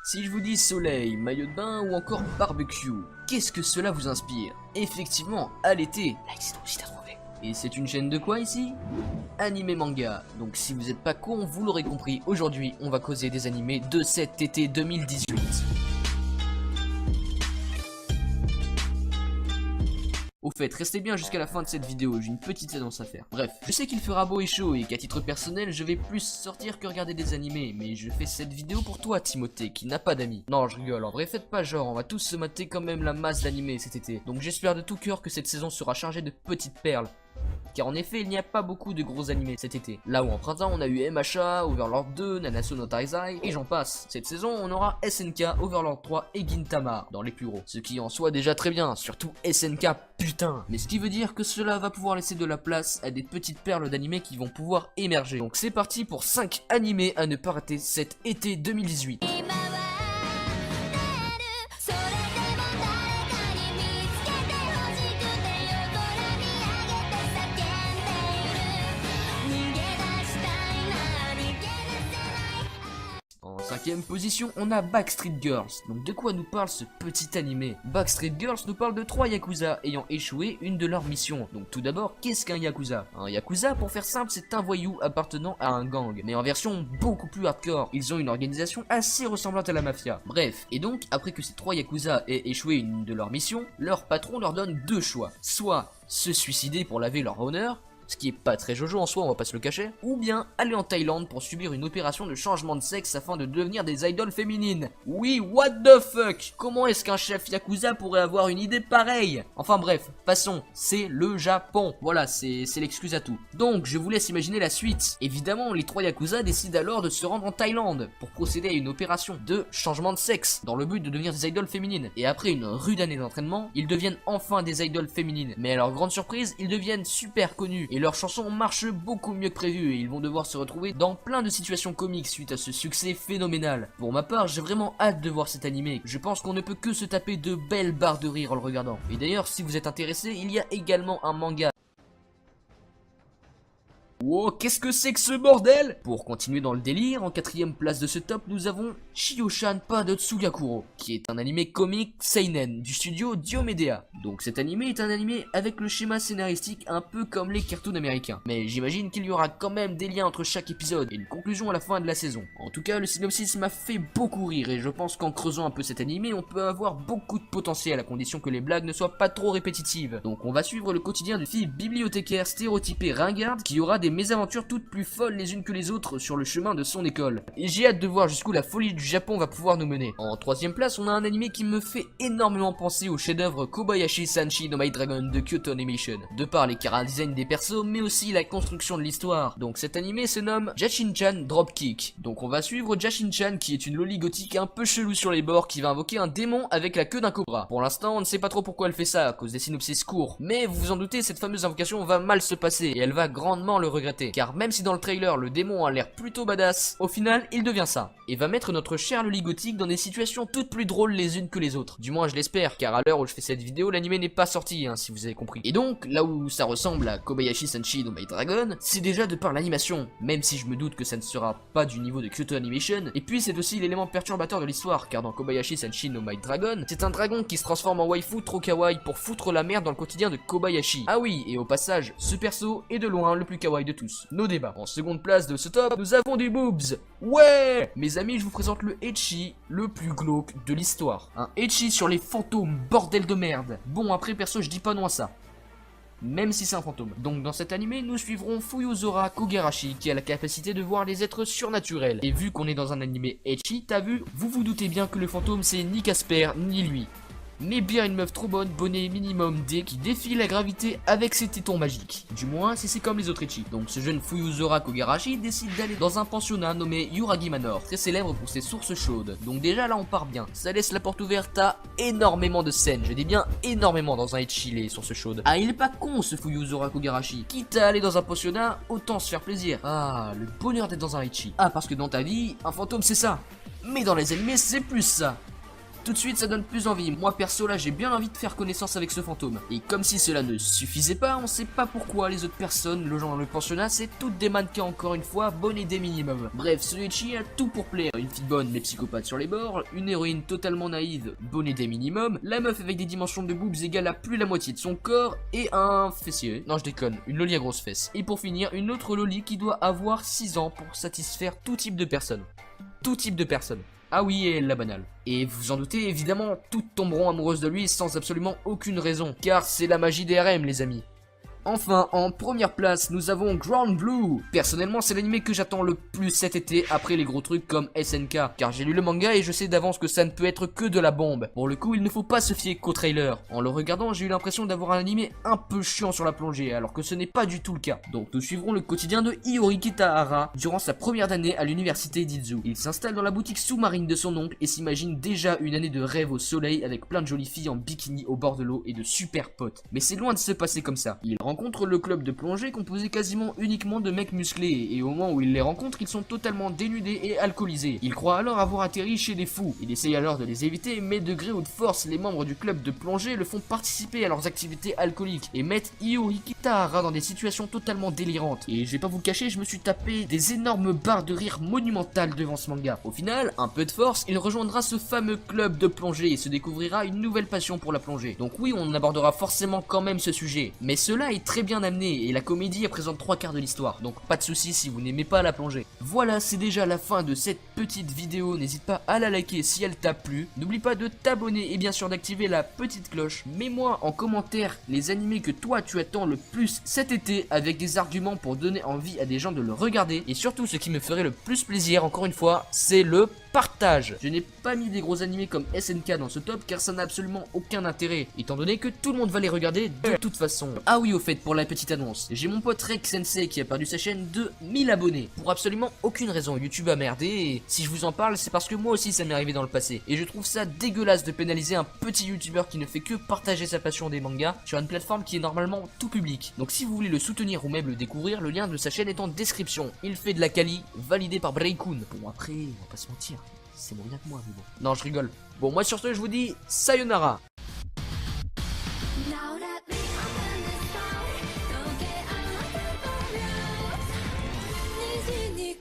Si je vous dis soleil, maillot de bain ou encore barbecue, qu'est-ce que cela vous inspire? Effectivement, à l'été, l'accident aussi t'as trouvé. Et c'est une chaîne de quoi ici? Animé manga. Donc si vous êtes pas con, vous l'aurez compris, aujourd'hui on va causer des animés de cet été 2018. Au fait, restez bien jusqu'à la fin de cette vidéo, j'ai une petite annonce à faire. Bref, je sais qu'il fera beau et chaud et qu'à titre personnel, je vais plus sortir que regarder des animés, mais je fais cette vidéo pour toi, Timothée, qui n'a pas d'amis. Non, je rigole, en vrai, faites pas genre, on va tous se mater quand même la masse d'animés cet été. Donc j'espère de tout cœur que cette saison sera chargée de petites perles. Car en effet, il n'y a pas beaucoup de gros animés cet été. Là où en printemps, on a eu MHA, Overlord 2, Nanatsu no Taizai, et j'en passe. Cette saison, on aura SNK, Overlord 3 et Gintama dans les plus gros. Ce qui en soit déjà très bien, surtout SNK, putain. Mais ce qui veut dire que cela va pouvoir laisser de la place à des petites perles d'animés qui vont pouvoir émerger. Donc c'est parti pour 5 animés à ne pas rater cet été 2018. En 5ème position, on a Backstreet Girls. Donc de quoi nous parle ce petit animé? Backstreet Girls nous parle de 3 Yakuza ayant échoué une de leurs missions. Donc tout d'abord, qu'est-ce qu'un Yakuza? Un Yakuza, pour faire simple, c'est un voyou appartenant à un gang, mais en version beaucoup plus hardcore. Ils ont une organisation assez ressemblante à la mafia. Bref, et donc, après que ces 3 Yakuza aient échoué une de leurs missions, leur patron leur donne 2 choix. Soit se suicider pour laver leur honneur, ce qui est pas très jojo en soi, on va pas se le cacher, ou bien aller en Thaïlande pour subir une opération de changement de sexe afin de devenir des idoles féminines. Oui, what the fuck? Comment est-ce qu'un chef Yakuza pourrait avoir une idée pareille? Enfin bref, passons, c'est le Japon. Voilà, c'est l'excuse à tout. Donc, je vous laisse imaginer la suite. Évidemment, les 3 Yakuza décident alors de se rendre en Thaïlande pour procéder à une opération de changement de sexe dans le but de devenir des idoles féminines. Et après une rude année d'entraînement, ils deviennent enfin des idoles féminines. Mais à leur grande surprise, ils deviennent super connus. Et leurs chansons marchent beaucoup mieux que prévu et ils vont devoir se retrouver dans plein de situations comiques suite à ce succès phénoménal. Pour ma part, j'ai vraiment hâte de voir cet animé. Je pense qu'on ne peut que se taper de belles barres de rire en le regardant. Et d'ailleurs, si vous êtes intéressé, il y a également un manga. Wow, qu'est-ce que c'est que ce bordel? Pour continuer dans le délire, en 4ème place de ce top, nous avons Shio-chan Padotsugakuro, qui est un animé comique seinen du studio Diomedea. Donc cet animé est un animé avec le schéma scénaristique un peu comme les cartoons américains. Mais j'imagine qu'il y aura quand même des liens entre chaque épisode et une conclusion à la fin de la saison. En tout cas, le synopsis m'a fait beaucoup rire et je pense qu'en creusant un peu cet animé, on peut avoir beaucoup de potentiel à condition que les blagues ne soient pas trop répétitives. Donc on va suivre le quotidien d'une fille bibliothécaire stéréotypée ringarde qui aura des mésaventures toutes plus folles les unes que les autres sur le chemin de son école. Et j'ai hâte de voir jusqu'où la folie du Japon va pouvoir nous mener. En 3ème place, on a un animé qui me fait énormément penser au chef-d'œuvre Kobayashi Sanshi no My Dragon de Kyoto Animation, de par les chara-design des persos, mais aussi la construction de l'histoire. Donc cet animé se nomme Jashin-chan Dropkick. Donc on va suivre Jashin-chan qui est une loli gothique un peu chelou sur les bords qui va invoquer un démon avec la queue d'un cobra. Pour l'instant, on ne sait pas trop pourquoi elle fait ça à cause des synopsis courts, mais vous vous en doutez, cette fameuse invocation va mal se passer et elle va grandement le regretter. Car même si dans le trailer le démon a l'air plutôt badass, au final il devient ça. Et va mettre notre cher loli gothique dans des situations toutes plus drôles les unes que les autres. Du moins je l'espère, car à l'heure où je fais cette vidéo, l'animé n'est pas sorti, hein, si vous avez compris. Et donc, là où ça ressemble à Kobayashi Sanshi no My Dragon, c'est déjà de par l'animation, même si je me doute que ça ne sera pas du niveau de Kyoto Animation. Et puis c'est aussi l'élément perturbateur de l'histoire, car dans Kobayashi Sanshi no My Dragon, c'est un dragon qui se transforme en waifu trop kawaii pour foutre la merde dans le quotidien de Kobayashi. Ah oui, et au passage, ce perso est de loin le plus kawaii de tous. Nos débats. En seconde place de ce top, nous avons des boobs. Ouais! Mes amis, je vous présente le ecchi le plus glauque de l'histoire. Un ecchi sur les fantômes, bordel de merde. Bon, après, perso, je dis pas non à ça. Même si c'est un fantôme. Donc dans cet animé, nous suivrons Fuyuzora Kogarashi qui a la capacité de voir les êtres surnaturels. Et vu qu'on est dans un animé ecchi, t'as vu, vous vous doutez bien que le fantôme c'est ni Casper ni lui. Mais bien une meuf trop bonne, bonnet minimum D qui défie la gravité avec ses tétons magiques. Du moins si c'est comme les autres ecchi. Donc ce jeune Fuyuzora Kogarashi décide d'aller dans un pensionnat nommé Yuragi Manor, très célèbre pour ses sources chaudes. Donc déjà là on part bien, ça laisse la porte ouverte à énormément de scènes, je dis bien énormément dans un ecchi les sources chaudes. Ah il est pas con ce Fuyuzora Kogarashi, quitte à aller dans un pensionnat, autant se faire plaisir. Ah le bonheur d'être dans un ecchi. Ah parce que dans ta vie, un fantôme c'est ça, mais dans les animés c'est plus ça. Tout de suite ça donne plus envie, moi perso là j'ai bien envie de faire connaissance avec ce fantôme. Et comme si cela ne suffisait pas, on sait pas pourquoi les autres personnes, le genre dans le pensionnat, c'est toutes des mannequins encore une fois, bonne idée minimum. Bref, ce Ecchi a tout pour plaire, une fille bonne mais psychopathe sur les bords, une héroïne totalement naïve, bonne idée minimum, la meuf avec des dimensions de boobs égales à plus la moitié de son corps, et un fessier, non je déconne, une loli à grosses fesses. Et pour finir, une autre loli qui doit avoir 6 ans pour satisfaire tout type de personnes. Tout type de personnes. Ah oui, et la banale. Et vous en doutez, évidemment, toutes tomberont amoureuses de lui sans absolument aucune raison, car c'est la magie des RM les amis. Enfin, en première place, nous avons Grand Blue. Personnellement, c'est l'anime que j'attends le plus cet été après les gros trucs comme SNK, car j'ai lu le manga et je sais d'avance que ça ne peut être que de la bombe. Pour le coup, il ne faut pas se fier qu'au trailer. En le regardant, j'ai eu l'impression d'avoir un anime un peu chiant sur la plongée, alors que ce n'est pas du tout le cas. Donc nous suivrons le quotidien de Iori Kitahara durant sa première année à l'université d'Izu. Il s'installe dans la boutique sous-marine de son oncle et s'imagine déjà une année de rêve au soleil avec plein de jolies filles en bikini au bord de l'eau et de super potes. Mais c'est loin de se passer comme ça. Il rencontre le club de plongée composé quasiment uniquement de mecs musclés et au moment où il les rencontre, ils sont totalement dénudés et alcoolisés. Il croit alors avoir atterri chez des fous. Il essaye alors de les éviter, mais de gré ou de force, les membres du club de plongée le font participer à leurs activités alcooliques et mettent Iori Kitahara dans des situations totalement délirantes. Et je vais pas vous le cacher, je me suis tapé des énormes barres de rire monumentales devant ce manga. Au final, un peu de force, il rejoindra ce fameux club de plongée et se découvrira une nouvelle passion pour la plongée. Donc oui, on abordera forcément quand même ce sujet, mais cela est très bien amené et la comédie représente 3/4 de l'histoire, donc pas de soucis si vous n'aimez pas la plongée. Voilà, c'est déjà la fin de cette petite vidéo, n'hésite pas à la liker si elle t'a plu, n'oublie pas de t'abonner et bien sûr d'activer la petite cloche, mets-moi en commentaire les animés que toi tu attends le plus cet été avec des arguments pour donner envie à des gens de le regarder, et surtout ce qui me ferait le plus plaisir encore une fois, c'est le partage. Je n'ai pas mis des gros animés comme SNK dans ce top car ça n'a absolument aucun intérêt, étant donné que tout le monde va les regarder de toute façon. Ah oui, au fait, pour la petite annonce, j'ai mon pote Rex Sensei qui a perdu sa chaîne de 1000 abonnés pour absolument aucune raison. YouTube a merdé et si je vous en parle, c'est parce que moi aussi ça m'est arrivé dans le passé. Et je trouve ça dégueulasse de pénaliser un petit youtubeur qui ne fait que partager sa passion des mangas sur une plateforme qui est normalement tout public. Donc si vous voulez le soutenir ou même le découvrir, le lien de sa chaîne est en description. Il fait de la quali, validé par Breakun. Bon après, on va pas se mentir, c'est moins bien que moi, mais bon. Non, je rigole. Bon, moi sur ce, je vous dis sayonara. Now that we open the sky, don't get out of the boat. 虹に